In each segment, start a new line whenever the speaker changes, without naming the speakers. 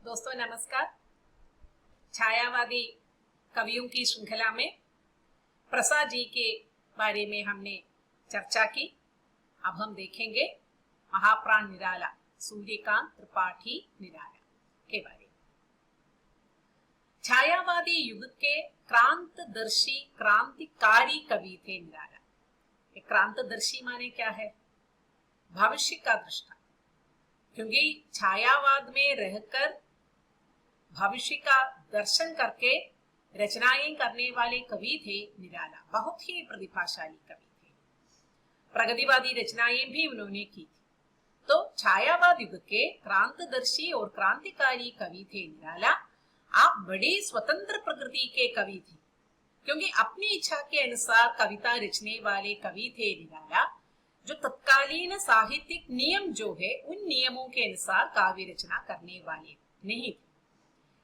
दोस्तों नमस्कार। छायावादी कवियों की श्रृंखला में प्रसाद जी के बारे में हमने चर्चा की। अब हम देखेंगे महाप्राण निराला सूर्यकांत त्रिपाठी निराला के बारे में। छायावादी युग के क्रांतदर्शी क्रांतिकारी कवि थे निराला। क्रांतदर्शी माने क्या है? भविष्य का दृष्टा। क्योंकि छायावाद में रहकर भविष्य का दर्शन करके रचनाएं करने वाले कवि थे निराला। बहुत ही प्रतिभाशाली कवि थे। प्रगतिवादी रचनाएं भी उन्होंने की थी। तो छायावाद युग के क्रांतदर्शी और क्रांतिकारी कवि थे निराला। आप बड़ी स्वतंत्र प्रकृति के कवि थे, क्योंकि अपनी इच्छा के अनुसार कविता रचने वाले कवि थे निराला। जो तत्कालीन साहित्यिक नियम जो है, उन नियमों के अनुसार काव्य रचना करने वाले नहीं थे।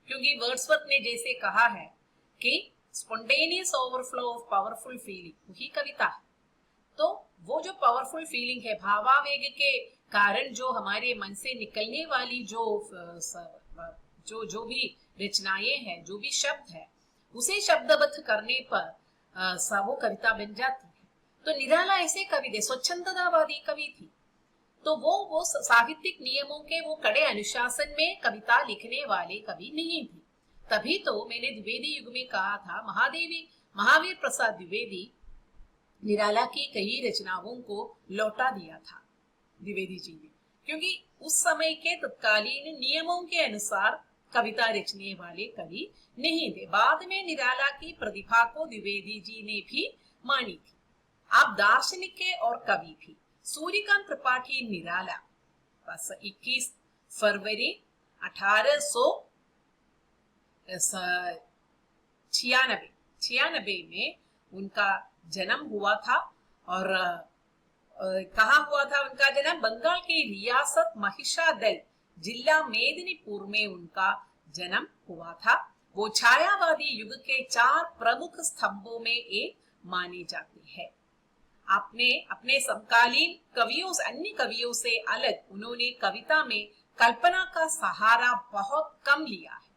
क्योंकि वर्ड्सवर्थ ने जैसे कहा है कि spontaneous overflow of powerful feeling वही कविता है। तो वो जो पावरफुल फीलिंग है, भावावेग के कारण जो हमारे मन से निकलने वाली जो भी रचनाएं हैं, जो भी शब्द है, उसे शब्दबद्ध करने पर वो कविता बन जाती है। तो निराला ऐसे कवि थे, स्वच्छंदतावादी कवि थी। तो वो साहित्यिक नियमों के वो कड़े अनुशासन में कविता लिखने वाले कवि नहीं थे। तभी तो मैंने द्विवेदी युग में कहा था, महावीर प्रसाद द्विवेदी निराला की कई रचनाओं को लौटा दिया था द्विवेदी जी ने, क्योंकि उस समय के तत्कालीन नियमों के अनुसार कविता रचने वाले कवि नहीं थे। बाद में निराला की प्रतिभा को द्विवेदी जी ने भी मानी थी। आप दार्शनिक और कवि भी। सूर्यकांत त्रिपाठी निराला बस 21 फरवरी 1896 में उनका जन्म हुआ था। और कहाँ हुआ था उनका जन्म? बंगाल की रियासत महिषादल जिला मेदिनीपुर में उनका जन्म हुआ था। वो छायावादी युग के 4 प्रमुख स्तंभों में एक माने जाते हैं। आपने अपने समकालीन कवियों से, अन्य कवियों से अलग उन्होंने कविता में कल्पना का सहारा बहुत कम लिया है।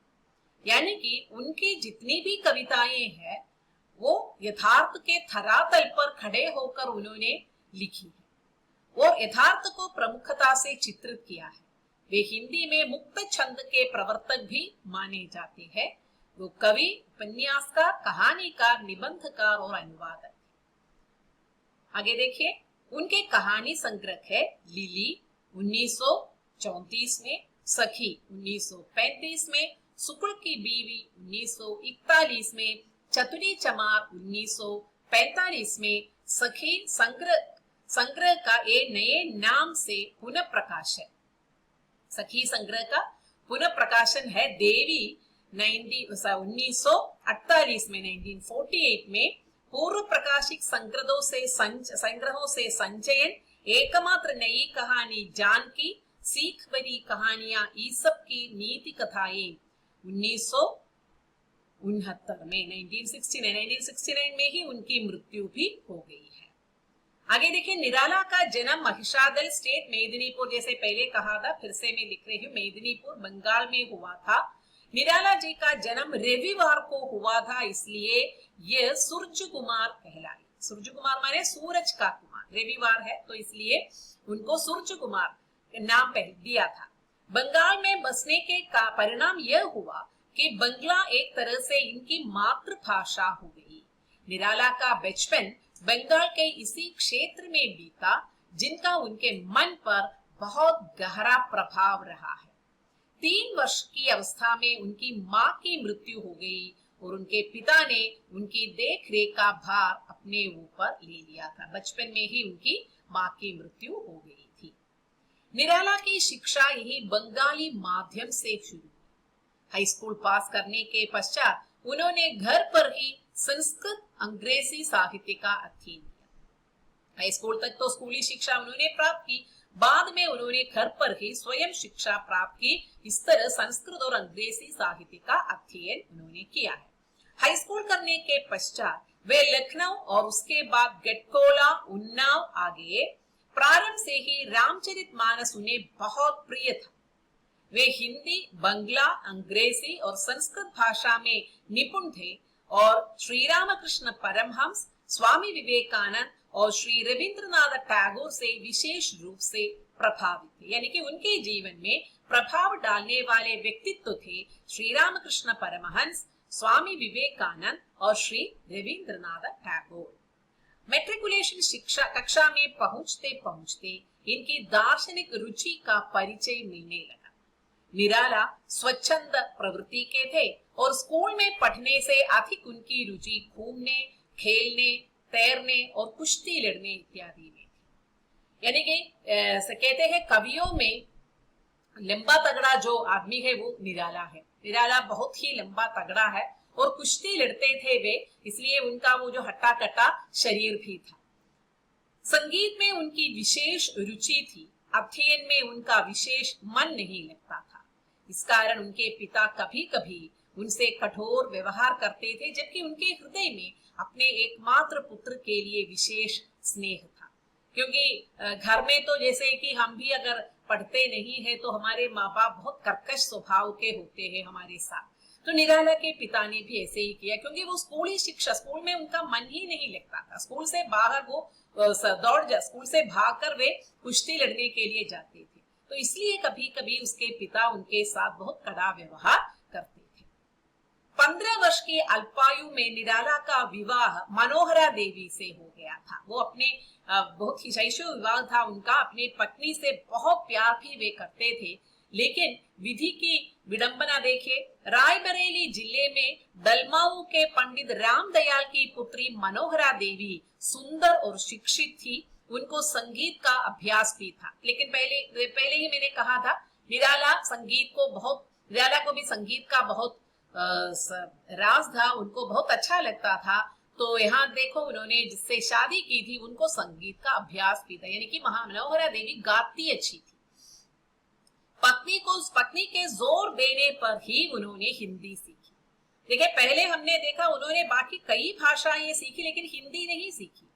यानी कि उनकी जितनी भी कविताएं हैं वो यथार्थ के धरातल पर खड़े होकर उन्होंने लिखी है और यथार्थ को प्रमुखता से चित्रित किया है। वे हिंदी में मुक्त छंद के प्रवर्तक भी माने जाते हैं। वो कवि, उपन्यासकार, कहानीकार, निबंधकार और अनुवादक। आगे देखिए, उनके कहानी संग्रह है लिली 1934 में, सखी 1935 में, शुक्ल की बीवी 1941 में, चतुरी चमार 1945 में। सखी संग्रह का एक नए नाम से पुनः प्रकाशन, सखी संग्रह का पुनः प्रकाशन है देवी 1948 में, 1948 में। पूर्व प्रकाशित संग्रहों से संचयन, एकमात्र नई कहानी जानकी, सीख भरी कहानियां ईसप की, नीति कथाएं 1969 में, 1969 में ही उनकी मृत्यु भी हो गई है। आगे देखिए, निराला का जन्म महिषादल स्टेट मेदिनीपुर, जैसे पहले कहा था, फिर से मैं लिख रही हूँ, मेदिनीपुर बंगाल में हुआ था। निराला जी का जन्म रविवार को हुआ था, इसलिए यह सूरज कुमार कहलाए। सूरज कुमार माने सूरज का कुमार, रविवार है तो इसलिए उनको सूरज कुमार नाम दिया था। बंगाल में बसने के का परिणाम यह हुआ कि बंगला एक तरह से इनकी मातृभाषा हो गई। निराला का बचपन बंगाल के इसी क्षेत्र में बीता, जिनका उनके मन पर बहुत गहरा प्रभाव रहा है। 3 वर्ष की अवस्था में उनकी मां की मृत्यु हो गई और उनके पिता ने उनकी देखरेख का भार अपने ऊपर ले लिया था। बचपन में ही उनकी मां की मृत्यु हो गई थी। निराला की शिक्षा यही बंगाली माध्यम से शुरू हुई। हाई स्कूल पास करने के पश्चात उन्होंने घर पर ही संस्कृत, अंग्रेजी साहित्य का अध्ययन किया। हाई स्कूल तक तो स्कूली शिक्षा उन्होंने प्राप्त की, बाद में उन्होंने घर पर ही स्वयं शिक्षा प्राप्त की। इस तरह संस्कृत और अंग्रेजी साहित्य का अध्ययन उन्होंने किया है। हाई स्कूल करने के पश्चात वे लखनऊ और उसके बाद गटकोला, उन्नाव आ गए। प्रारंभ से ही रामचरितमानस उन्हें बहुत प्रिय था। वे हिंदी, बंगला, अंग्रेजी और संस्कृत भाषा में निपुण थे और श्री रामकृष्ण परमहंस, स्वामी विवेकानंद और श्री रविंद्रनाथ टैगोर से विशेष रूप से प्रभावित थे। यानी कि उनके जीवन में प्रभाव डालने वाले व्यक्तित्व थे श्री रामकृष्ण परमहंस, स्वामी विवेकानंद और श्री रविंद्रनाथ टैगोर। मैट्रिकुलेशन शिक्षा कक्षा में पहुंचते पहुंचते इनकी दार्शनिक रुचि का परिचय मिलने लगा। निराला स्वच्छंद प्रवृत्ति के थे और स्कूल में पढ़ने से अधिक उनकी रुचि घूमने, खेलने, तैरने और कुश्ती लड़ने इत्यादि में थी। यानी कि कहते हैं कवियों में लंबा तगड़ा जो आदमी है वो निराला है। निराला बहुत ही लंबा तगड़ा है और कुश्ती लड़ते थे वे, इसलिए उनका वो जो हट्टा कट्टा शरीर भी था। संगीत में उनकी विशेष रुचि थी, अध्ययन में उनका विशेष मन नहीं लगता था। इस कारण उनके पिता कभी कभी उनसे कठोर व्यवहार करते थे, जबकि उनके हृदय में अपने एकमात्र पुत्र के लिए विशेष स्नेह था। क्योंकि घर में तो जैसे कि हम भी अगर पढ़ते नहीं है तो हमारे माँ बाप बहुत कर्कश स्वभाव के होते हैं हमारे साथ। तो निराला के पिता ने भी ऐसे ही किया, क्योंकि वो स्कूली शिक्षा, स्कूल में उनका मन ही नहीं लगता था। स्कूल से बाहर वो स्कूल से भागकर वे कुश्ती लड़ने के लिए जाते थे। तो इसलिए कभी कभी उसके पिता उनके साथ बहुत कड़ा व्यवहार करते थे। 15 वर्ष की अल्पायु में निराला का विवाह मनोहरा देवी से हो गया था। वो अपने बहुत ही शैशव विवाह था उनका। अपनी पत्नी से बहुत प्यार भी वे करते थे, लेकिन विधि की विडंबना देखे, रायबरेली जिले में दलमाऊ के पंडित रामदयाल की पुत्री मनोहरा देवी सुंदर और शिक्षित थी। उनको संगीत का अभ्यास भी था, लेकिन पहले ही मैंने कहा था निराला को भी संगीत का बहुत राज था, उनको बहुत अच्छा लगता था। तो यहाँ देखो उन्होंने जिससे शादी की थी उनको संगीत का अभ्यास भी था, यानी कि मनोहरा देवी गाती अच्छी थी। पत्नी के जोर देने पर ही उन्होंने हिंदी सीखी। देखिए पहले हमने देखा उन्होंने बाकी कई भाषाएं सीखी, लेकिन हिंदी नहीं सीखी।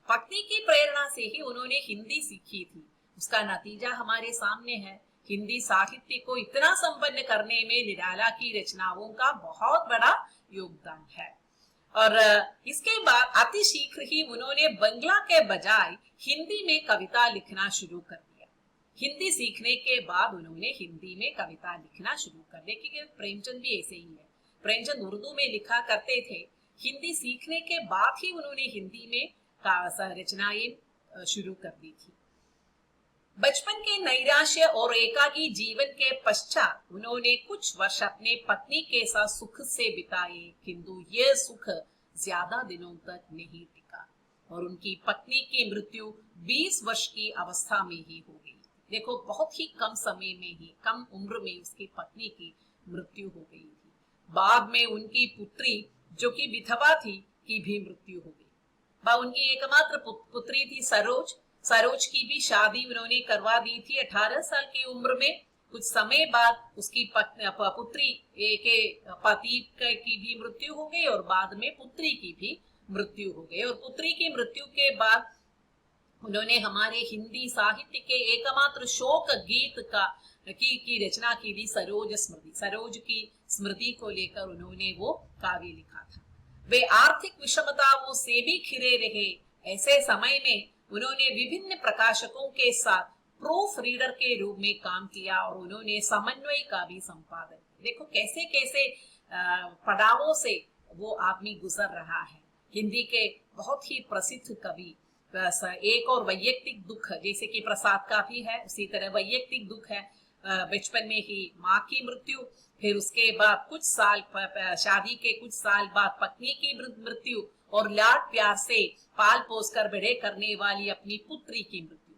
पत्नी की प्रेरणा से ही उन्होंने हिंदी सीखी थी। उसका नतीजा हमारे सामने है। हिंदी साहित्य को इतना संपन्न करने में निराला की रचनाओं का बहुत बड़ा योगदान है। और इसके बाद अति शीघ्र ही उन्होंने बंगला के बजाय हिंदी में कविता लिखना शुरू कर दिया। हिंदी सीखने के बाद उन्होंने हिंदी में कविता लिखना शुरू कर दिया, क्योंकि प्रेमचंद भी ऐसे ही है। प्रेमचंद उर्दू में लिखा करते थे, हिंदी सीखने के बाद ही उन्होंने हिंदी में रचनाएं शुरू कर दी थी। बचपन के नैराश्य और एकाकी जीवन के पश्चात उन्होंने कुछ वर्ष अपने पत्नी के साथ सुख से बिताए, किंतु यह सुख ज्यादा दिनों तक नहीं टिका और उनकी पत्नी की मृत्यु 20 वर्ष की अवस्था में ही हो गई। देखो बहुत ही कम समय में ही, कम उम्र में उसकी पत्नी की मृत्यु हो गई थी। बाद में उनकी पुत्री जो कि विधवा थी की भी मृत्यु हो गई। उनकी एकमात्र पुत्री थी सरोज की भी शादी उन्होंने करवा दी थी 18 साल की उम्र में। कुछ समय बाद उसकी पुत्री के पति की भी मृत्यु हो गई और बाद में पुत्री की भी मृत्यु हो गई। और पुत्री की मृत्यु के बाद उन्होंने हमारे हिंदी साहित्य के एकमात्र शोक गीत की रचना की थी सरोज की स्मृति को लेकर उन्होंने वो काव्य लिखा था। वे आर्थिक विषमताओं से भी घिरे रहे। ऐसे समय में उन्होंने विभिन्न प्रकाशकों के साथ प्रूफ रीडर के रूप में काम किया और उन्होंने समन्वय का भी संपादन। देखो कैसे कैसे पड़ावों से वो आदमी गुजर रहा है। हिंदी के बहुत ही प्रसिद्ध कवि। एक और वैयक्तिक दुख जैसे कि प्रसाद का भी है, उसी तरह वैयक्तिक दुख है। बचपन में ही माँ की मृत्यु, फिर उसके बाद कुछ साल शादी के कुछ साल बाद पत्नी की मृत्यु और लाड प्यार से पाल पोस कर बड़े करने वाली अपनी पुत्री की मृत्यु।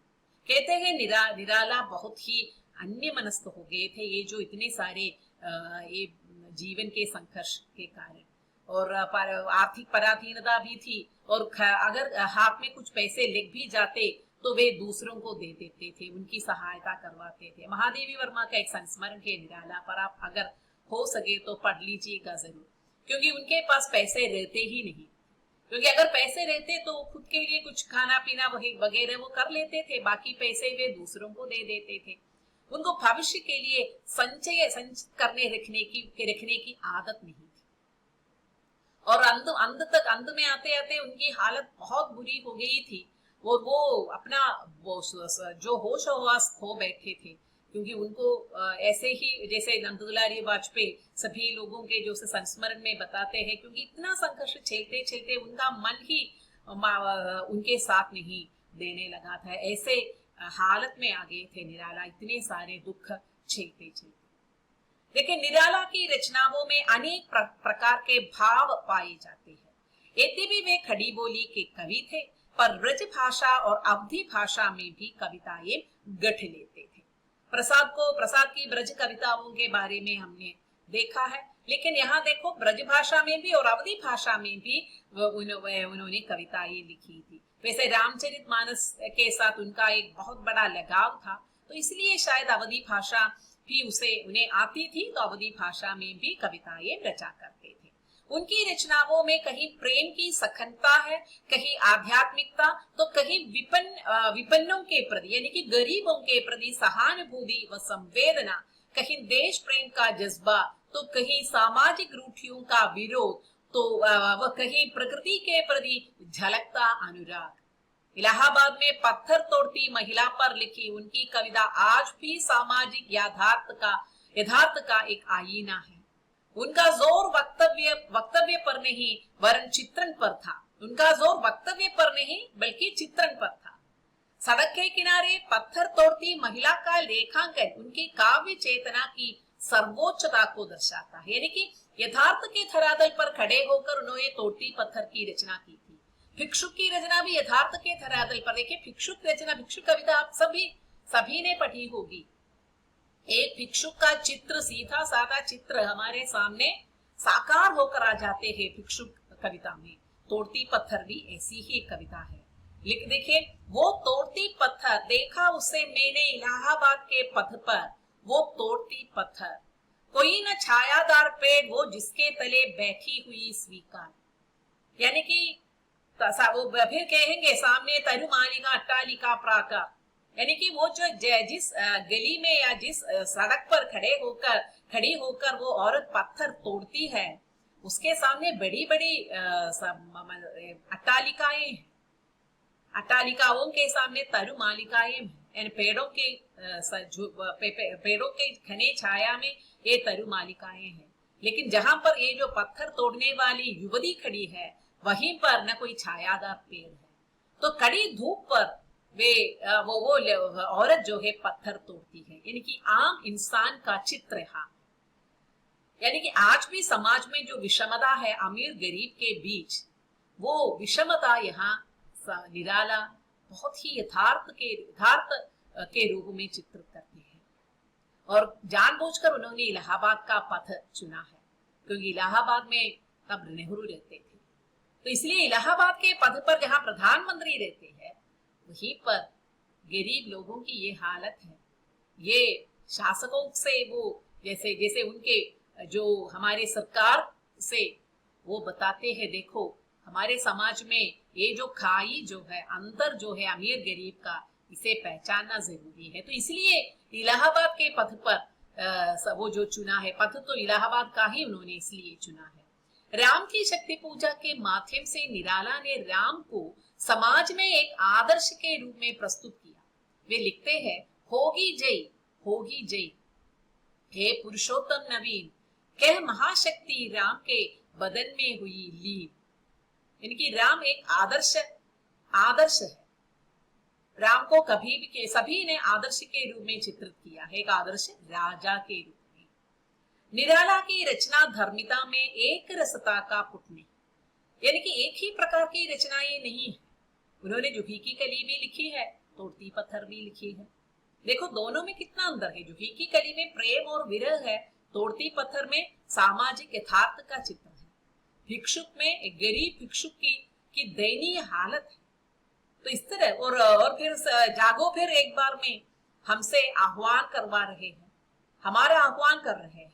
कहते हैं निराला बहुत ही अन्य मनस्क हो गए थे ये जो इतने सारे ये जीवन के संघर्ष के कारण। और आर्थिक पराधीनता भी थी और अगर हाथ में कुछ पैसे लग भी जाते तो वे दूसरों को दे देते थे, उनकी सहायता करवाते थे। महादेवी वर्मा का एक संस्मरण है निराला पर, आप अगर हो सके तो पढ़ लीजिएगा जरूर, क्योंकि उनके पास पैसे रहते ही नहीं। क्योंकि अगर पैसे रहते तो खुद के लिए कुछ खाना पीना वगैरह वो कर लेते थे, बाकी पैसे वे दूसरों को दे देते थे। उनको भविष्य के लिए संचय करने रखने की आदत नहीं थी। और अंत में आते आते उनकी हालत बहुत बुरी हो गई थी। वो अपना वो जो होश हवास खो बैठे थे, क्योंकि उनको ऐसे ही जैसे नंदुलारी वाजपेयी सभी लोगों के जो संस्मरण में बताते हैं, क्योंकि इतना संघर्ष झेलते झेलते उनका मन ही उनके साथ नहीं देने लगा था। ऐसे हालत में आ गए थे निराला, इतने सारे दुख झेलते झेलते। देखिए, निराला की रचनाओं में अनेक प्रकार के भाव पाए जाते हैं। यद्यपि वे खड़ी बोली के कवि थे, पर ब्रज भाषा और अवधी भाषा में भी कविताएं गढ़ लेते थे। प्रसाद की ब्रज कविताओं के बारे में हमने देखा है, लेकिन यहाँ देखो ब्रज भाषा में भी और अवधी भाषा में भी उन्होंने कविताएं लिखी थी। वैसे रामचरितमानस के साथ उनका एक बहुत बड़ा लगाव था, तो इसलिए शायद अवधी भाषा भी उन्हें आती थी, तो अवधी भाषा में भी कविताएं रचा करते थे। उनकी रचनाओं में कहीं प्रेम की सखनता है, कहीं आध्यात्मिकता, तो कहीं विपन्नों के प्रति यानी कि गरीबों के प्रति सहानुभूति व संवेदना, कहीं देश प्रेम का जज्बा, तो कहीं सामाजिक रूढ़ियों का विरोध, तो वह कहीं प्रकृति के प्रति झलकता अनुराग। इलाहाबाद में पत्थर तोड़ती महिला पर लिखी उनकी कविता आज भी सामाजिक यथार्थ का एक आईना है। उनका जोर वक्तव्य पर नहीं वरन चित्रण पर था। उनका जोर वक्तव्य पर नहीं बल्कि चित्रण पर था। सड़क के किनारे पत्थर तोड़ती महिला का रेखांकन उनकी काव्य चेतना की सर्वोच्चता को दर्शाता है, यानी कि यथार्थ के धरातल पर खड़े होकर उन्होंने तोड़ती पत्थर की रचना की थी। भिक्षुक की रचना भी यथार्थ के धरातल पर। देखिए, भिक्षुक कविता आप सभी ने पढ़ी होगी। एक भिक्षुक का चित्र, सीधा साधा चित्र हमारे सामने साकार होकर आ जाते हैं भिक्षुक कविता में। तोड़ती पत्थर भी ऐसी ही एक कविता है। देखिए, वो तोड़ती पत्थर, देखा उसे मैंने इलाहाबाद के पथ पर, वो तोड़ती पत्थर, कोई न छायादार पेड़ वो जिसके तले बैठी हुई स्वीकार। यानी कि वो फिर कहेंगे सामने तरुमालिका अट्टालिका प्राकार, यानी कि वो जो जिस गली में या जिस सड़क पर खड़ी होकर वो औरत पत्थर तोड़ती है, उसके सामने बड़ी बड़ी अट्टालिकाएं हैं। अट्टालिकाओं के सामने तरुमालिकाएं हैं, पेड़ों के घने छाया में ये तरुमालिकाएं हैं। लेकिन जहां पर ये जो पत्थर तोड़ने वाली युवती खड़ी है, वहीं पर न कोई छायादार पेड़ है। तो कड़ी धूप पर वो औरत जो है पत्थर तोड़ती है, यानी कि आम इंसान का चित्र है। यानी कि आज भी समाज में जो विषमता है अमीर गरीब के बीच, वो विषमता यहाँ निराला बहुत ही यथार्थ के रूप में चित्रित करते हैं। और जानबूझकर उन्होंने इलाहाबाद का पथ चुना है, क्योंकि इलाहाबाद में तब नेहरू रहते थे। तो इसलिए इलाहाबाद के पद पर जहां प्रधानमंत्री रहते हैं, वहीं पर गरीब लोगों की ये हालत है। ये शासकों से वो जैसे उनके जो हमारे सरकार से वो बताते हैं, देखो हमारे समाज में ये जो खाई जो है, अंतर जो है अमीर गरीब का, इसे पहचानना जरूरी है। तो इसलिए इलाहाबाद के पथ पर वो जो चुना है पथ, तो इलाहाबाद का ही उन्होंने इसलिए चुना है। राम की शक्ति पूजा के माध्यम से निराला ने राम को समाज में एक आदर्श के रूप में प्रस्तुत किया। वे लिखते हैं, होगी जय हे पुरुषोत्तम नवीन, कह महाशक्ति राम के बदन में हुई लीन। इनकी राम एक आदर्श है। राम को कभी भी सभी ने आदर्श के रूप में चित्रित किया है, एक आदर्श राजा के रूप में। निराला की रचना धर्मिता में एक रसता का पुटने, यानी कि एक ही प्रकार की रचनाएं नहीं है। उन्होंने जुही की कली भी लिखी है, तोड़ती पत्थर भी लिखी है। देखो दोनों में कितना अंतर है। जुही की कली में प्रेम और विरह है, तोड़ती पत्थर में सामाजिक यथार्थ का चित्र है। भिक्षुक में एक गरीब भिक्षुक की दयनीय हालत है। तो इस तरह और फिर जागो फिर एक बार में हमसे आह्वान करवा रहे हैं, हमारा आह्वान कर रहे हैं।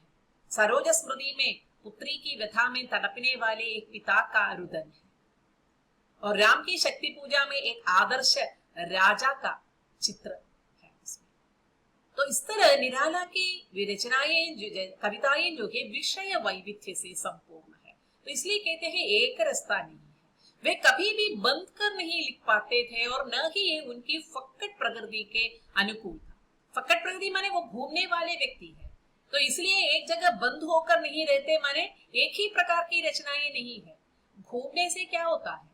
सरोज स्मृति में पुत्री की व्यथा में तड़पने वाले एक पिता का रुदन है, और राम की शक्ति पूजा में एक आदर्श राजा का चित्र है इसमें। तो इस तरह निराला की रचनाएं कविताएं जो है विषय वैविध्य से संपूर्ण है। तो इसलिए कहते हैं एक रास्ता नहीं है। वे कभी भी बंद कर नहीं लिख पाते थे और न ही ये उनकी फक्कट प्रकृति के अनुकूल था। फक्कट प्रकृति माने वो घूमने वाले व्यक्ति है, तो इसलिए एक जगह बंद होकर नहीं रहते, माने एक ही प्रकार की रचनाएं नहीं है। घूमने से क्या होता है,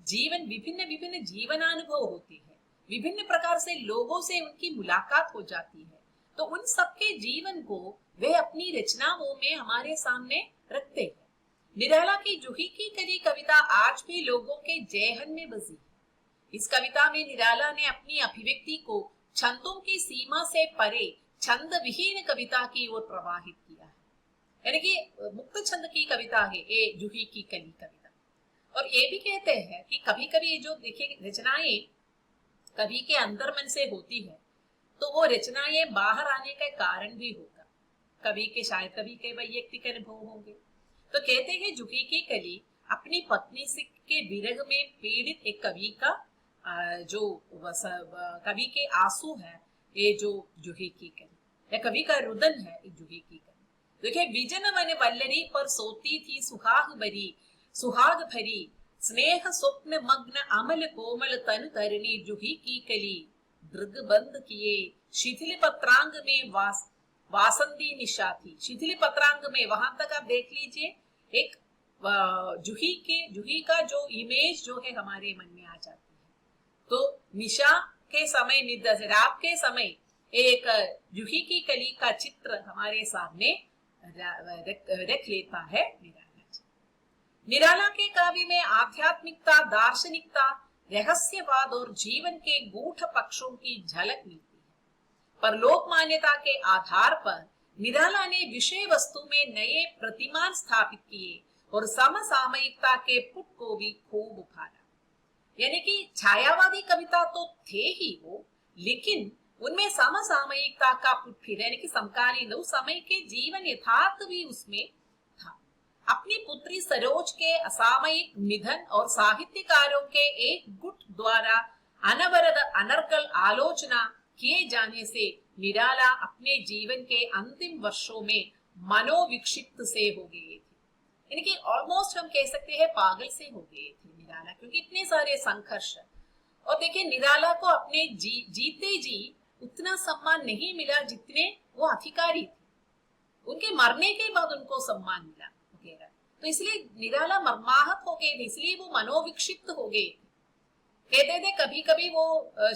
जीवन विभिन्न विभिन्न जीवनानुभव होते हैं, विभिन्न प्रकार से लोगों से उनकी मुलाकात हो जाती है, तो उन सबके जीवन को वे अपनी रचनाओं में हमारे सामने रखते हैं। निराला की जूही की कली कविता आज भी लोगों के जेहन में बसी है। इस कविता में निराला ने अपनी अभिव्यक्ति को छंदों की सीमा से परे छंद विहीन कविता की ओर प्रवाहित किया है, यानी कि मुक्त छंद की कविता है ये जूही की कली कविता। और ये भी कहते हैं कि कभी कभी जो देखिए रचनाएं कवि के अंतर मन से होती है, तो वो रचनाएं बाहर आने का कारण भी होगा, कवि के शायद कवि के वैयक्तिक अनुभव होंगे। तो कहते हैं जूही की कली अपनी पत्नी से के विरह में पीड़ित एक कवि का जो कवि के आंसू है, ये जो जूही की कली या कवि का रुदन है जूही की कली। देखिए विजन मन वल्लरी पर सोती थी सुहाग भरी स्नेह स्वप्न मग्न अमल कोमल तन तरनी जूही की कली दृग बंद किए शिथिल पत्रांग में वासंती निशा थी। शिथिल पत्रांग में वहां तक आप देख लीजिए, एक जूही का जो इमेज जो है हमारे मन में आ जाती है। तो निशा के समय रात के समय एक जूही की कली का चित्र हमारे सामने रख लेता है निराला। निराला के काव्य में आध्यात्मिकता, दार्शनिकता, रहस्यवाद और जीवन के गूढ़ पक्षों की झलक मिलती है। पर लोक मान्यता के आधार पर निराला ने विषय वस्तु में नए प्रतिमान स्थापित किए और समसामयिकता के पुट को भी खूब उभारा। यानी कि छायावादी कविता तो थे ही वो, लेकिन उनमें समसामयिकता का पुट फिर यानी कि समकालीन उस समय के जीवन यथार्थ भी उसमें था। अपनी पुत्री सरोज के असामयिक निधन और साहित्यकारों के एक गुट द्वारा अनवरत अनर्गल आलोचना किए जाने से निराला अपने जीवन के अंतिम वर्षों में मनोविक्षिप्त से हो गए थे, यानी कि ऑलमोस्ट हम कह सकते हैं पागल से हो गए थे निराला, क्योंकि इतने सारे संघर्ष। और देखिए निराला को अपने जीते जी उतना सम्मान नहीं मिला जितने वो अधिकारी थे, उनके मरने के बाद उनको सम्मान मिला वगैरह। तो इसलिए निराला मर्माहत हो गए थे, इसलिए वो मनोविक्षिप्त हो गए थे। कहते थे कभी कभी वो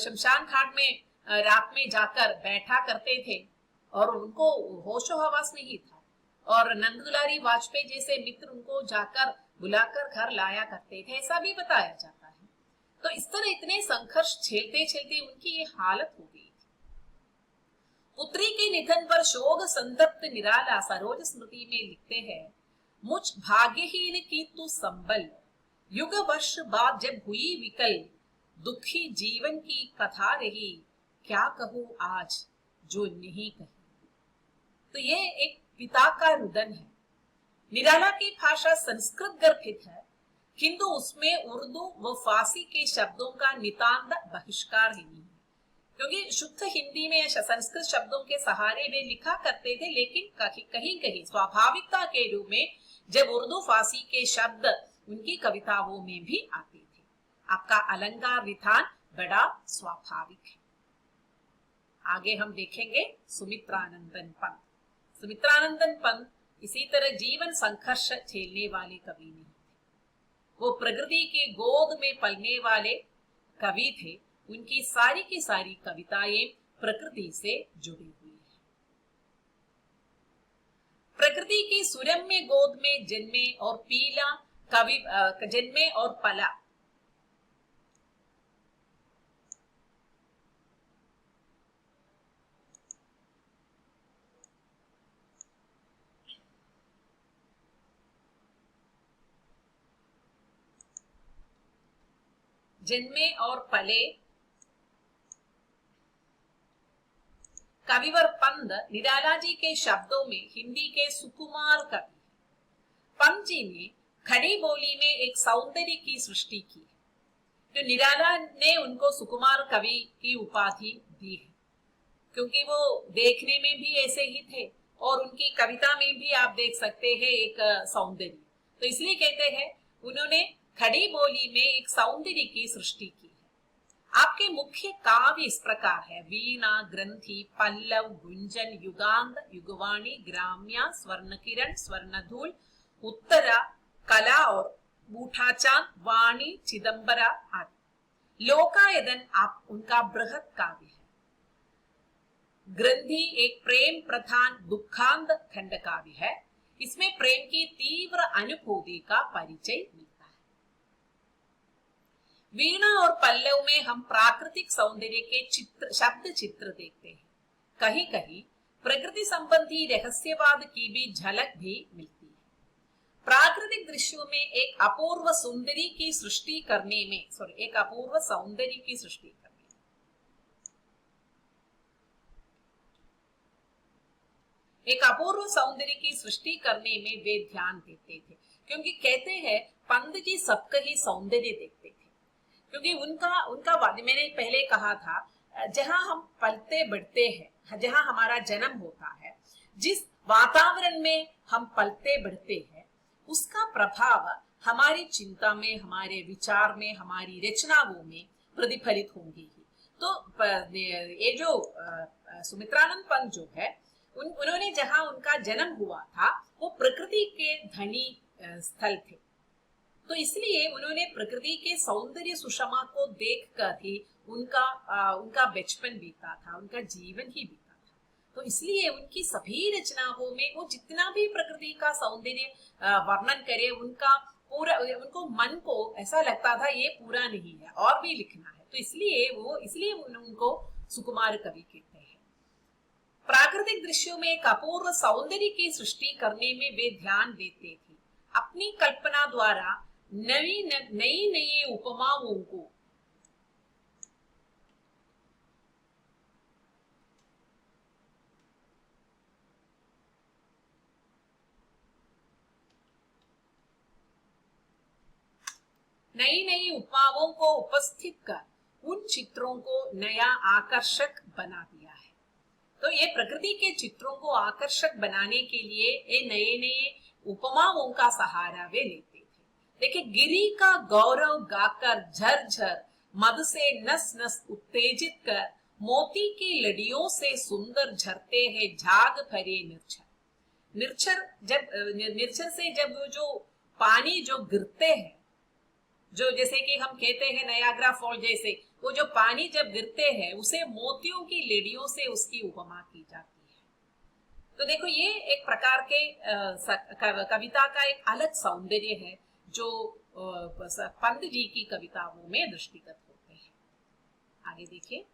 शमशान घाट में रात में जाकर बैठा करते थे और उनको होशो हवास नहीं था, और नंदुलारी वाजपेयी जैसे मित्र उनको जाकर बुलाकर घर लाया करते थे, ऐसा भी बताया जाता है। तो इस तरह इतने संघर्ष झेलते झेलते उनकी ये हालत हो गई थी। पुत्री के निधन पर शोक संतप्त निराला सरोज स्मृति में लिखते हैं, मुझ भाग्यहीन की तू संबल, युग वर्ष बाद जब हुई विकल, दुखी जीवन की कथा रही, क्या कहूं आज जो नहीं कही। तो ये एक पिता का रुदन है। निराला की भाषा संस्कृत गर्भित है, किंतु उसमें उर्दू व फारसी के शब्दों का नितांत बहिष्कार ही नहीं है, क्योंकि शुद्ध हिंदी में संस्कृत शब्दों के सहारे वे लिखा करते थे, लेकिन कहीं कहीं स्वाभाविकता के रूप में जब उर्दू फारसी के शब्द उनकी कविताओं में भी आते थे। आपका अलंकार विधान बड़ा स्वाभाविक है। आगे हम देखेंगे सुमित्रानंदन पंत। सुमित्रानंदन पंत इसी तरह जीवन संघर्ष झेलने वाले कवि नहीं थे, वो प्रकृति के गोद में पलने वाले कवि थे। उनकी सारी की सारी कविताएं प्रकृति से जुड़ी हुई है। प्रकृति की सुरम्य गोद में जन्मे और पीला कवि जन्मे और पला। जन्मे और पले कविवर पंत निराला जी के शब्दों में हिंदी के सुकुमार कवि है। पंत जी ने खड़ी बोली में एक सौंदर्य की सृष्टि की है, तो निराला ने उनको सुकुमार कवि की उपाधि दी है। क्योंकि वो देखने में भी ऐसे ही थे और उनकी कविता में भी आप देख सकते हैं एक सौंदर्य। तो इसलिए कहते हैं उन्होंने खड़ी बोली में एक सौंदर्य की सृष्टि की है। आपके मुख्य काव्य इस प्रकार है: वीणा, ग्रंथि, पल्लव, गुंजन, युगांत, युगवाणी, ग्राम्या, स्वर्ण किरण, स्वर्णधूल, उत्तरा, कला और बूठाचांद, वाणी, चिदंबरा आदि। लोकायतन आप उनका बृहत काव्य है। ग्रंथि एक प्रेम प्रधान दुखांत खंड काव्य है। इसमें प्रेम की तीव्र अनुभूति का परिचय मिलता है। वीणा और पल्लव में हम प्राकृतिक सौंदर्य के चित्र, शब्द चित्र देखते हैं। कहीं कहीं प्रकृति संबंधी रहस्यवाद की भी झलक भी मिलती है। प्राकृतिक दृश्यों में एक अपूर्व सौंदर्य की सृष्टि करने में वे ध्यान देते थे, क्योंकि कहते हैं पंत जी सबका ही सौंदर्य देखते थे। क्योंकि उनका उनका मैंने पहले कहा था, जहां हम पलते बढ़ते हैं, जहां हमारा जन्म होता है, जिस वातावरण में हम पलते बढ़ते हैं, उसका प्रभाव हमारी चिंता में, हमारे विचार में, हमारी रचनाओं में प्रतिफलित होंगे ही। तो ये जो सुमित्रानंद पंत जो है, उन्होंने जहां उनका जन्म हुआ था वो प्रकृति के धनी स्थल थे। तो इसलिए उन्होंने प्रकृति के सौंदर्य सुषमा को देखकर ही उनका बचपन बीता था, उनका जीवन ही बीता था। तो इसलिए उनकी सभी रचनाओं में वो जितना भी प्रकृति का सौंदर्य वर्णन करे, उनको मन को ऐसा लगता था ये पूरा नहीं है, और भी लिखना है। तो इसलिए उनको सुकुमार कवि कहते हैं। प्राकृतिक दृश्यों में एक अपूर्व सौंदर्य की सृष्टि करने में वे ध्यान देते थे। अपनी कल्पना द्वारा नई नई उपमाओं को उपस्थित कर उन चित्रों को नया आकर्षक बना दिया है। तो ये प्रकृति के चित्रों को आकर्षक बनाने के लिए ये नए नए उपमाओं का सहारा वे लेते थे। देखिए, गिरी का गौरव गाकर झरझर मद से नस नस उत्तेजित कर, मोती की लड़ियों से सुंदर झरते हैं झाग भरे निर्झर से जब वो जो पानी जो गिरते हैं, जो जैसे कि हम कहते हैं नयाग्रा फॉल जैसे, वो जो पानी जब गिरते हैं उसे मोतियों की लड़ियों से उसकी उपमा की जाती है। तो देखो, ये एक प्रकार के कविता का एक अलग सौंदर्य है जो पंत जी की कविताओं में दृष्टिगत होते हैं। आगे देखिए,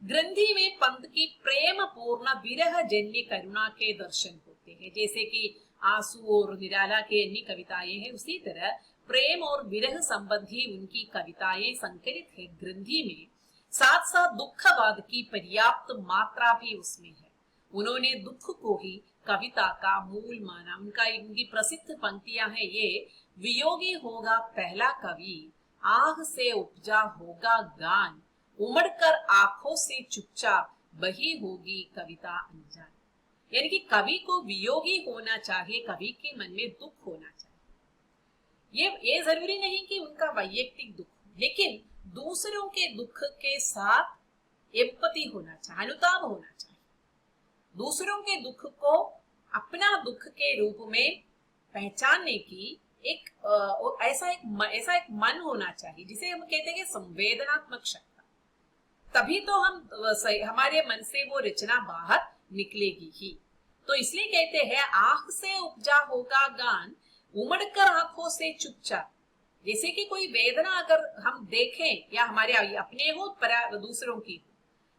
ग्रंथि में पंत की प्रेम पूर्ण विरह जन्य करुणा के दर्शन होते हैं। जैसे कि आंसू और निराला के अन्य कविताएं हैं, उसी तरह प्रेम और विरह संबंधी उनकी कविताएं संकलित है ग्रंथि में। साथ साथ दुखवाद की पर्याप्त मात्रा भी उसमें है। उन्होंने दुख को ही कविता का मूल माना। उनकी प्रसिद्ध पंक्तियां हैं ये: वियोगी होगा पहला कवि, आह से उपजा होगा गान, उमड़कर आंखों से चुपचाप बही होगी कविता अनजान। यानी कि कवि को वियोगी होना चाहिए, कवि के मन में दुख होना चाहिए। ये जरूरी नहीं कि उनका वैयक्तिक दुख, लेकिन दूसरों के दुख के साथ एम्पैथी होना चाहिए, अनुताप होना चाहिए। दूसरों के दुख को अपना दुख के रूप में पहचानने की ऐसा एक मन होना चाहिए, जिसे हम कहते हैं कि संवेदनात्मक क्षमता। तभी तो हमारे मन से वो रचना बाहर निकलेगी ही। तो इसलिए कहते हैं आंख से उपजा होगा गान, उमड़कर आंखों से चुपचाप। जैसे कि कोई वेदना अगर हम देखें, या हमारे अपने हो दूसरों की हो,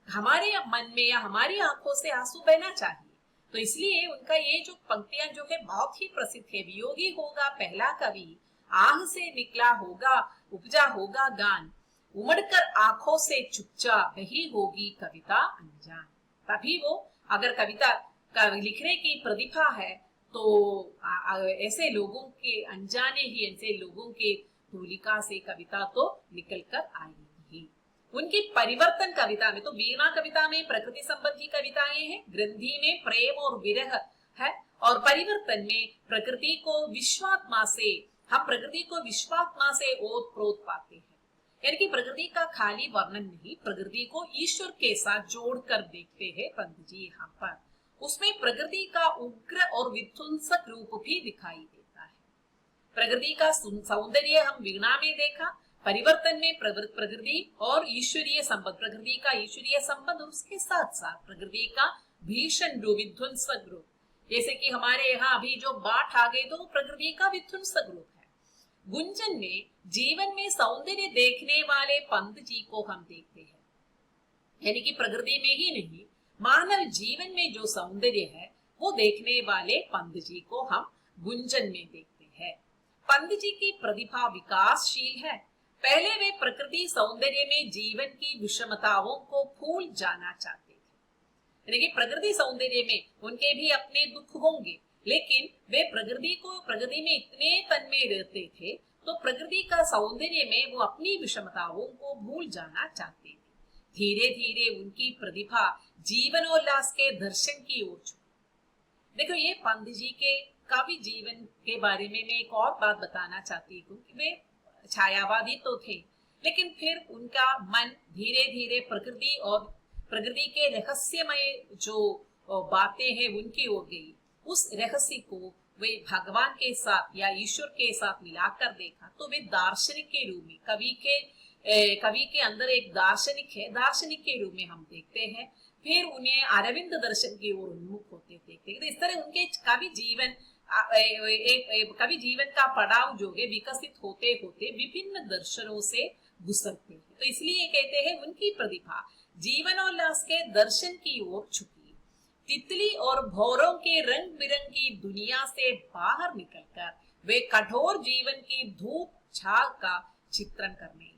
हमारे मन में या हमारी आंखों से आंसू बहना चाहिए। तो इसलिए उनका ये जो पंक्तियां जो है बहुत ही प्रसिद्ध है: वियोगी होगा पहला कवि, आह से निकला होगा उपजा होगा गान, उमड़कर आंखों से चुपचाप बही होगी कविता अनजान। तभी वो, अगर कविता का लिखने की प्रतिभा है तो ऐसे लोगों के अनजाने ही, ऐसे लोगों के तूलिका से कविता तो निकल कर आएगी ही। उनकी परिवर्तन कविता में, तो वीणा कविता में प्रकृति संबंधी कविताएं हैं, ग्रंथि में प्रेम और विरह है, और परिवर्तन में प्रकृति को विश्वात्मा से, हम प्रकृति को विश्वात्मा से ओत प्रोत पाते हैं। यानी कि प्रकृति का खाली वर्णन नहीं, प्रकृति को ईश्वर के साथ जोड़कर देखते हैं पंत जी यहाँ पर। उसमें प्रकृति का उग्र और विध्वंसक रूप भी दिखाई देता है। प्रकृति का सौंदर्य हम वीणा में देखा, परिवर्तन में प्रकृति और ईश्वरीय संबंध, प्रकृति का ईश्वरीय संबंध, और उसके साथ साथ प्रकृति का भीषण रूप, विध्वंसक रूप। जैसे कि हमारे यहाँ अभी जो बाढ़ आ गई तो प्रकृति का विध्वंसक रूप है। गुंजन में जीवन में सौंदर्य देखने वाले पंत जी को हम देखते हैं, यानी कि प्रकृति में ही नहीं, मानव जीवन में जो सौंदर्य है वो देखने वाले पंत जी को हम गुंजन में देखते हैं। पंत जी की प्रतिभा विकासशील है। पहले वे प्रकृति सौंदर्य में जीवन की विषमताओं को भूल जाना चाहते थे, यानी कि प्रकृति सौंदर्य में उनके भी अपने दुख होंगे, लेकिन वे प्रकृति में इतने तन्मय रहते थे, तो प्रकृति का सौंदर्य में वो अपनी विषमताओं को भूल जाना चाहते थे। धीरे धीरे उनकी प्रतिभा जीवनोल्लास के दर्शन की ओर झुकी। देखो, ये पंत जी के काव्य जीवन के बारे में मैं एक और बात बताना चाहती हूँ कि वे छायावादी तो थे, लेकिन फिर उनका मन धीरे धीरे प्रकृति और प्रकृति के रहस्यमय जो बातें हैं उनकी ओर गई। उस रहस्य को वे भगवान के साथ या ईश्वर के साथ मिलाकर देखा, तो वे दार्शनिक के रूप में, कवि के अंदर एक दार्शनिक है, दार्शनिक के रूप में हम देखते हैं। फिर उन्हें अरविंद दर्शन की ओर उन्मुख होते देखते हैं। तो इस तरह उनके कवि जीवन का पड़ाव जो है विकसित होते होते विभिन्न दर्शनों से गुजरते हैं। तो इसलिए कहते हैं उनकी प्रतिभा जीवनोल्लास के दर्शन की ओर झुकी। तितली और भौरों के रंग बिरंगी दुनिया से बाहर निकलकर वे कठोर जीवन की धूप छाव का चित्रण करने लगे।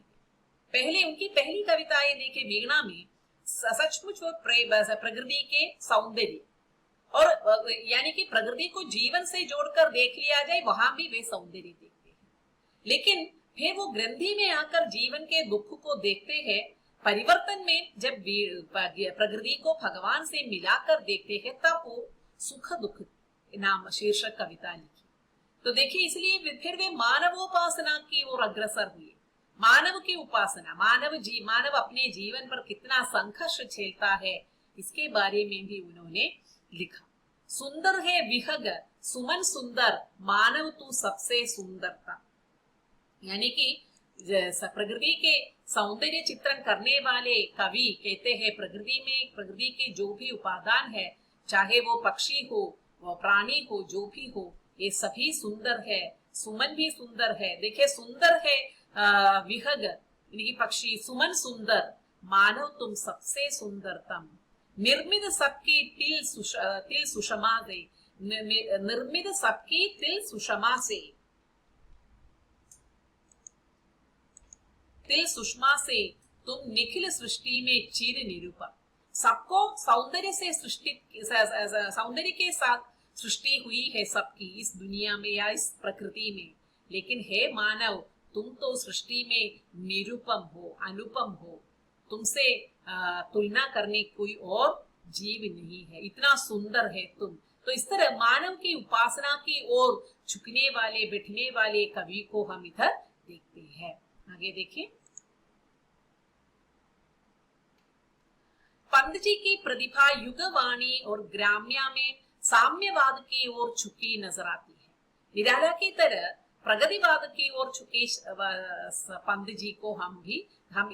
पहले उनकी पहली कविताएं देखे वीणा में सचमुच वो प्रकृति के सौंदर्य और यानी कि प्रकृति को जीवन से जोड़कर देख लिया जाए, वहां भी वे सौंदर्य देखते हैं। लेकिन फिर वो ग्रंथि में आकर जीवन के दुख को देखते हैं। परिवर्तन में जब प्रकृति को भगवान से मिलाकर देखते हैं, तब वो सुख दुख नाम शीर्षक कविता लिखी। तो देखिए, इसलिए फिर वे मानवोपासना की ओर अग्रसर हुए। मानव की उपासना, मानव अपने जीवन पर कितना संघर्ष झेलता है, इसके बारे में भी उन्होंने लिखा। सुंदर है विहग सुमन सुंदर, मानव तू सबसे सुंदरता। यानी कि प्रकृति के सौंदर्य चित्रण करने वाले कवि कहते हैं प्रकृति के जो भी उपादान है, चाहे वो पक्षी हो, वो प्राणी हो, जो भी हो, ये सभी सुंदर है। सुमन भी सुंदर है। देखिए, सुंदर है विहग यानी कि पक्षी, सुमन सुंदर, मानव तुम सबसे सुंदरतम। निर्मित सबकी तिल सुषमा से, निर्मित सबकी तिल सुषमा से, तिल सुषमा से तुम निखिल सृष्टि में चिर निरूपम। सबको सौंदर्य से सौंदर्य के साथ सृष्टि हुई है सबकी इस दुनिया में या इस प्रकृति में, लेकिन हे मानव, तुम तो सृष्टि में निरूपम हो, अनुपम हो। तुमसे तुलना करने कोई और जीव नहीं है, इतना सुंदर है तुम। तो इस तरह मानव की उपासना की ओर झुकने वाले, बैठने वाले कवि को हम इधर देखते हैं। आगे देखिए, पंत जी की प्रतिभा युगवाणी और ग्राम्या में साम्यवाद की ओर झुकी नजर आती है। निराला की तरह प्रगतिवाद की ओर झुके पंत जी को हम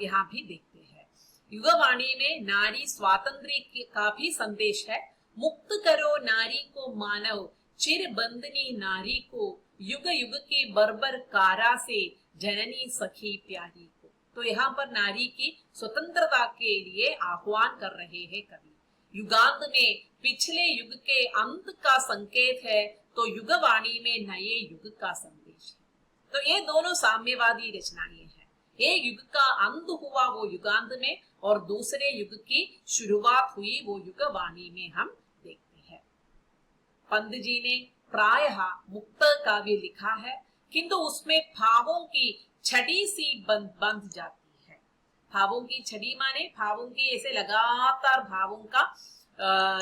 यहाँ भी देखते हैं। युगवाणी में नारी स्वातंत्र्य का भी संदेश है। मुक्त करो नारी को मानव, चिर बंदनी नारी को, युग युग की बर्बर कारा से जननी सखी प्यारी को। तो यहाँ पर नारी की स्वतंत्रता के लिए आह्वान कर रहे हैं कवि। युगांत में पिछले युग के अंत का संकेत है, तो युगवाणी में नए युग का संदेश है। तो ये दोनों साम्यवादी रचनाएं हैं। एक युग का अंत हुआ वो युगांत में, और दूसरे युग की शुरुआत हुई वो युगवाणी में हम देखते हैं। पंत जी ने प्रायः मुक्त काव्य लिखा है, किंतु उसमें भावों की छड़ी सी बंध जाती है। भावों की छवि माने भावों की ऐसे लगातार भावों का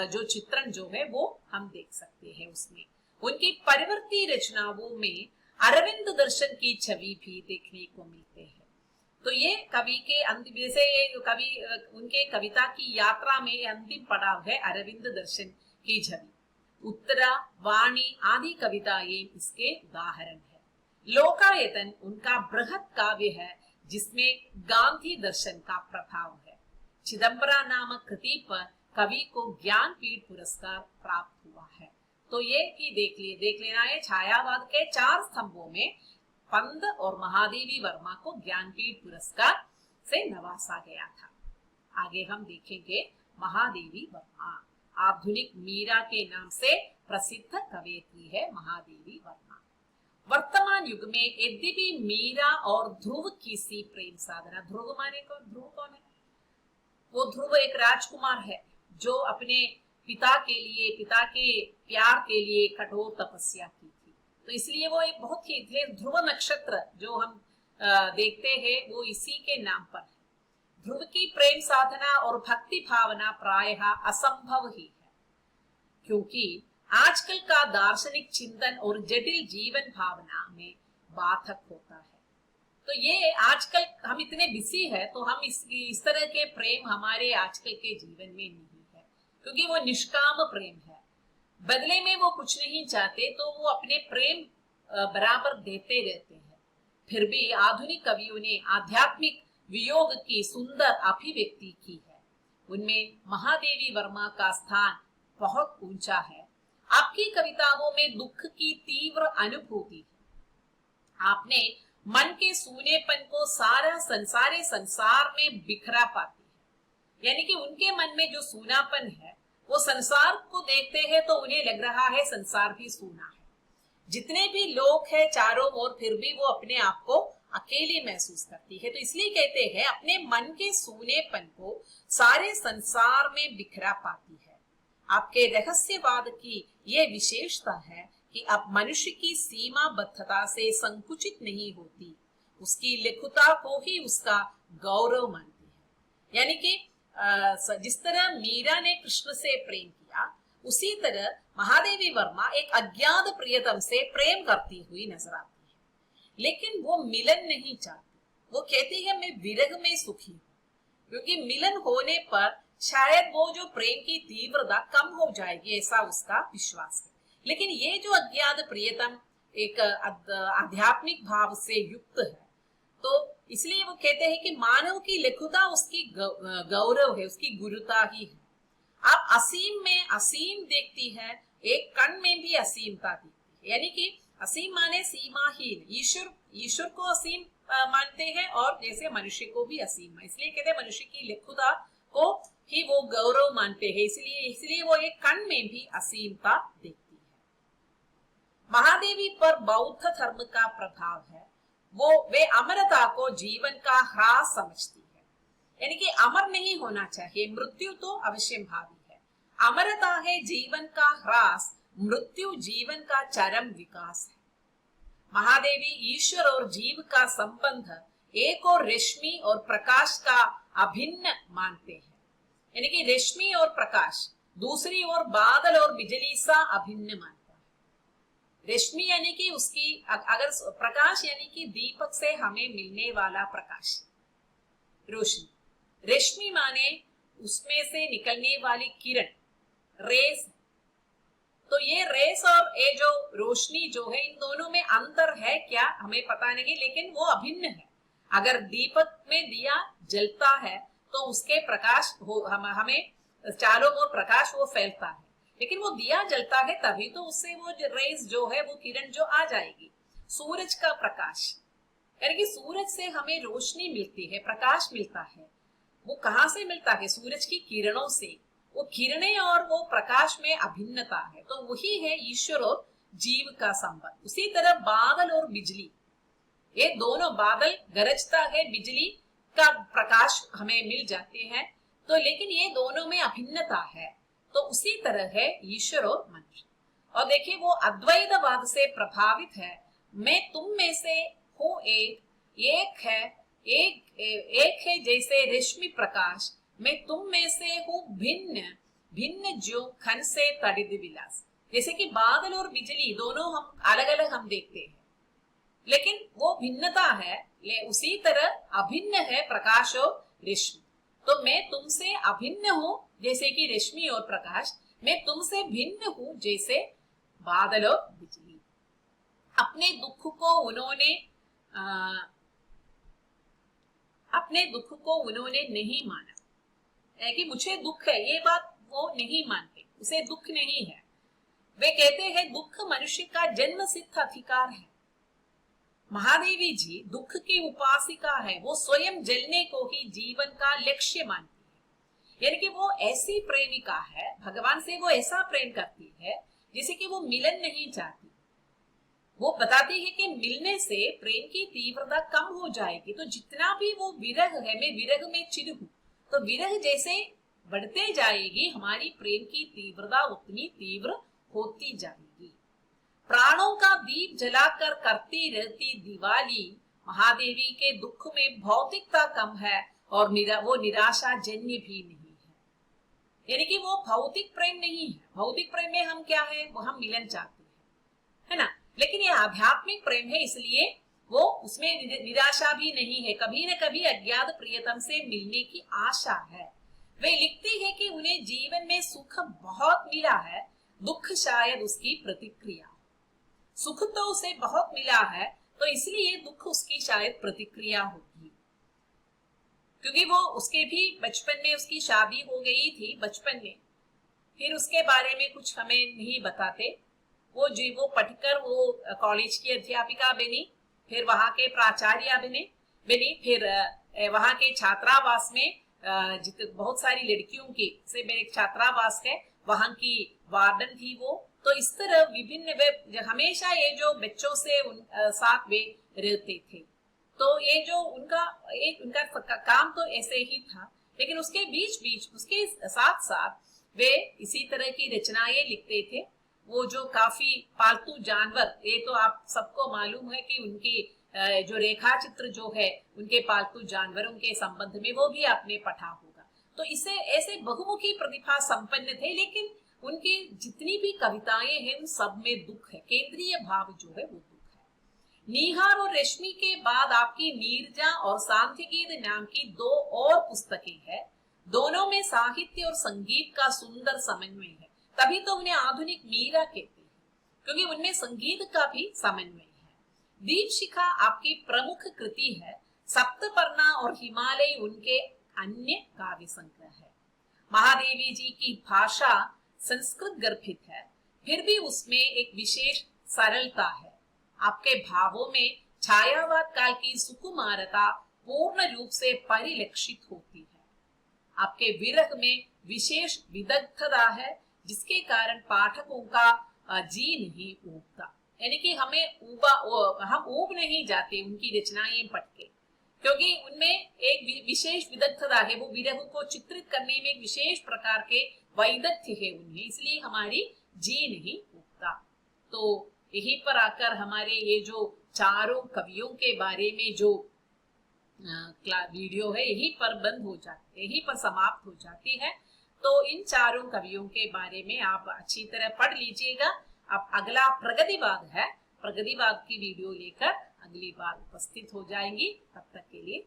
जो चित्रण जो है वो हम देख सकते हैं उसमें। उनकी परिवर्ती रचनाओं में अरविंद दर्शन की छवि भी देखने को मिलते हैं। तो ये कवि के अंतिम, जैसे ये कवि उनके कविता की यात्रा में अंतिम पड़ाव है अरविंद दर्शन की छवि। उत्तरा, वाणी आदि कविताएं इसके उदाहरण है। लोकायतन उनका बृहत काव्य है जिसमें गांधी दर्शन का प्रभाव है। चिदंबरा नामक कृति पर कवि को ज्ञानपीठ पुरस्कार प्राप्त हुआ है। तो ये कि देख लेना है, छायावाद के 4 स्तंभों में पंत और महादेवी वर्मा को ज्ञानपीठ पुरस्कार से नवाजा गया था। आगे हम देखेंगे महादेवी वर्मा, आधुनिक मीरा के नाम से प्रसिद्ध कवयित्री है महादेवी वर्मा। वर्तमान युग में यद्यपि मीरा और ध्रुव की सी प्रेम साधना, ध्रुव माने को, ध्रुव कौन है? वो ध्रुव एक राजकुमार है जो अपने पिता के प्यार के लिए कठोर तपस्या की थी। तो इसलिए वो एक बहुत ही थे, ध्रुव नक्षत्र जो हम देखते हैं वो इसी के नाम पर है। ध्रुव की प्रेम साधना और भक्ति भावना प्रायः असंभव ही है, क्योंकि आजकल का दार्शनिक चिंतन और जटिल जीवन भावना में बाधक होता है। तो ये आजकल हम इतने बिजी है तो हम इस तरह के प्रेम हमारे आजकल के जीवन में नहीं है, क्योंकि वो निष्काम प्रेम है। बदले में वो कुछ नहीं चाहते, तो वो अपने प्रेम बराबर देते रहते हैं। फिर भी आधुनिक कवियों ने आध्यात्मिक वियोग की सुंदर अभिव्यक्ति की है। उनमें महादेवी वर्मा का स्थान बहुत ऊंचा है। आपकी कविताओं में दुख की तीव्र अनुभूति है। आपने मन के सूनेपन को सारे संसार में बिखरा पाती है। यानी कि उनके मन में जो सूनापन है वो संसार को देखते हैं तो उन्हें लग रहा है संसार भी सूना है। जितने भी लोग हैं चारों ओर, फिर भी वो अपने आप को अकेली महसूस करती है। तो इसलिए कहते हैं अपने मन के सूनेपन को सारे संसार में बिखरा पाती है। आपके रहस्यवाद की यह विशेषता है कि अब मनुष्य की सीमाबद्धता से संकुचित नहीं होती, उसकी लिखुता को ही उसका गौरव मानती है। यानी कि जिस तरह मीरा ने कृष्ण से प्रेम किया, उसी तरह महादेवी वर्मा एक अज्ञात प्रियतम से प्रेम करती हुई नजर आती है। लेकिन वो मिलन नहीं चाहती। वो कहती है मैं विरह में सुखी हूँ, क्योंकि मिलन होने पर शायद वो जो प्रेम की तीव्रता कम हो जाएगी, ऐसा उसका विश्वास है। लेकिन ये जो अज्ञात प्रियतम एक आध्यात्मिक भाव से युक्त है, तो इसलिए वो कहते हैं कि मानव की लिखुता उसकी गौरव है, उसकी गुरुता ही है। आप असीम में असीम देखती है, एक कण में भी असीमता दिखती है। यानी कि असीम माने सीमाहीन, ईश्वर को असीम मानते हैं और जैसे मनुष्य को भी असीम है। इसलिए कहते हैं मनुष्य की लिखुता को ही वो गौरव मानते हैं, इसलिए वो एक कण में भी असीमता देखती है। महादेवी पर बौद्ध धर्म का प्रभाव है। वे अमरता को जीवन का ह्रास समझती है। यानी कि अमर नहीं होना चाहिए, मृत्यु तो अवश्य भावी है। अमरता है जीवन का ह्रास, मृत्यु जीवन का चरम विकास है। महादेवी ईश्वर और जीव का संबंध एक और रश्मि और प्रकाश का अभिन्न मानते हैं। यानी कि रश्मि और प्रकाश, दूसरी ओर बादल और बिजली सा अभिन्न मानता है। रश्मि यानी कि उसकी अगर प्रकाश यानी कि दीपक से हमें मिलने वाला प्रकाश, रोशनी। रश्मि माने उसमें से निकलने वाली किरण, रेस। तो ये रेस और ये जो रोशनी जो है, इन दोनों में अंतर है क्या हमें पता नहीं, लेकिन वो अभिन्न है। अगर दीपक में दिया जलता है तो उसके प्रकाश हमें चारों ओर प्रकाश वो फैलता है, लेकिन वो दिया जलता है तभी तो उससे वो रेस जो है, वो किरण जो आ जाएगी। सूरज का प्रकाश, यानी कि सूरज से हमें रोशनी मिलती है, प्रकाश मिलता है। वो कहाँ से मिलता है? सूरज की किरणों से। वो किरणें और वो प्रकाश में अभिन्नता है। तो वही है ईश्वर और जीव का संबंध। उसी तरह बादल और बिजली, ये दोनों, बादल गरजता है, बिजली का प्रकाश हमें मिल जाते हैं, तो लेकिन ये दोनों में अभिन्नता है। तो उसी तरह है ईश्वर और मनुष्य। और देखिए वो अद्वैतवाद से प्रभावित है। मैं तुम में से हूं एक है, एक है जैसे रेशमी प्रकाश, मैं तुम में से हूँ भिन्न, भिन्न जो खन से तड़ित विलास। जैसे कि बादल और बिजली दोनों हम अलग अलग हम देखते हैं, लेकिन वो भिन्नता है, उसी तरह अभिन्न है प्रकाश और रेशमी। तो मैं तुमसे अभिन्न हूं जैसे कि रेशमी और प्रकाश, मैं तुमसे भिन्न हूं जैसे बादल और बिजली। अपने दुख को उन्होंने अपने दुख को उन्होंने नहीं माना, है कि मुझे दुख है ये बात वो नहीं मानते, उसे दुख नहीं है। वे कहते हैं दुख मनुष्य का जन्म सिद्ध अधिकार है। महादेवी जी दुख की उपासिका है, वो स्वयं जलने को ही जीवन का लक्ष्य मानती है। यानी कि वो ऐसी प्रेमिका है, भगवान से वो ऐसा प्रेम करती है जैसे कि वो मिलन नहीं चाहती। वो बताती है कि मिलने से प्रेम की तीव्रता कम हो जाएगी, तो जितना भी वो विरह है, मैं विरह में चिर हूं, तो विरह जैसे बढ़ते जाएगी हमारी प्रेम की तीव्रता उतनी तीव्र होती जाएगी। प्राणों का दीप जलाकर करती रहती दिवाली, महादेवी के दुख में भौतिकता कम है और वो निराशा जन्य भी नहीं है। यानी कि वो भौतिक प्रेम नहीं है। भौतिक प्रेम में हम क्या है, वो हम मिलन चाहते हैं, है ना, लेकिन ये आध्यात्मिक प्रेम है, इसलिए वो उसमें निराशा भी नहीं है, कभी न कभी अज्ञात प्रियतम से मिलने की आशा है। वे लिखती है कि उन्हें जीवन में सुख बहुत मिला है, दुख शायद उसकी प्रतिक्रिया। सुख तो उसे बहुत मिला है, तो इसलिए दुख उसकी शायद प्रतिक्रिया होगी, क्योंकि वो उसके भी बचपन में उसकी शादी हो गई थी बचपन में, फिर उसके बारे में कुछ हमें नहीं बताते। वो पढ़कर वो कॉलेज की अध्यापिका बनी, फिर वहां के प्राचार्य बनी, फिर वहां के छात्रावास में बहुत सारी लड़कियों की से मेरे छात्रावास है, वहां की वार्डन थी वो। तो इस तरह विभिन्न वे हमेशा ये जो बच्चों से साथ वे रहते थे, तो ये जो उनका काम तो ऐसे ही था, लेकिन उसके बीच बीच उसके साथ साथ वे इसी तरह की रचनाएं लिखते थे। वो जो काफी पालतू जानवर, ये तो आप सबको मालूम है कि उनकी जो रेखा चित्र जो है उनके पालतू जानवरों के संबंध में, वो भी आपने पढ़ा होगा। तो इसे ऐसे बहुमुखी प्रतिभा संपन्न थे, लेकिन उनकी जितनी भी कविताएं हैं उन सब में दुख है, केंद्रीय भाव जो है वो दुख है। नीहार और रेशमी के बाद आपकी नीरजा और सांध्यगीत नाम की दो और पुस्तकें हैं। दोनों में साहित्य और संगीत का सुंदर समन्वय है, तभी तो उन्हें आधुनिक मीरा कहते हैं, क्योंकि उनमें संगीत का भी समन्वय है। दीपशिखा आपकी प्रमुख कृति है, सप्तपर्णा और हिमालय उनके अन्य काव्य संग्रह है। महादेवी जी की भाषा संस्कृत गर्भित है, फिर भी उसमें एक विशेष सरलता है। आपके भावों में छायावाद काल की सुकुमारता पूर्ण रूप से परिलक्षित होती है। आपके विरह में विशेष विदग्धता है, जिसके कारण पाठकों का जी नहीं ऊबता। यानी कि हम ऊब नहीं जाते उनकी रचनाएं पढ़ के, क्योंकि उनमें एक विशेष विदग्धता है, वो विरह को चित्रित करने में एक विशेष प्रकार के वैदग्ध्य है उनमें, इसलिए हमारी जी नहीं उगता। तो यहीं पर आकर हमारे ये जो चारों कवियों के बारे में जो वीडियो है यहीं पर बंद हो जाती है, यहीं पर समाप्त हो जाती है। तो इन चारों कवियों के बारे में आप अच्छी तरह पढ़ लीजिएगा। अब अगला प्रगतिवाद है, प्रगतिवाद की वीडियो लेकर अगली बार उपस्थित हो जाएंगी। तब तक के लिए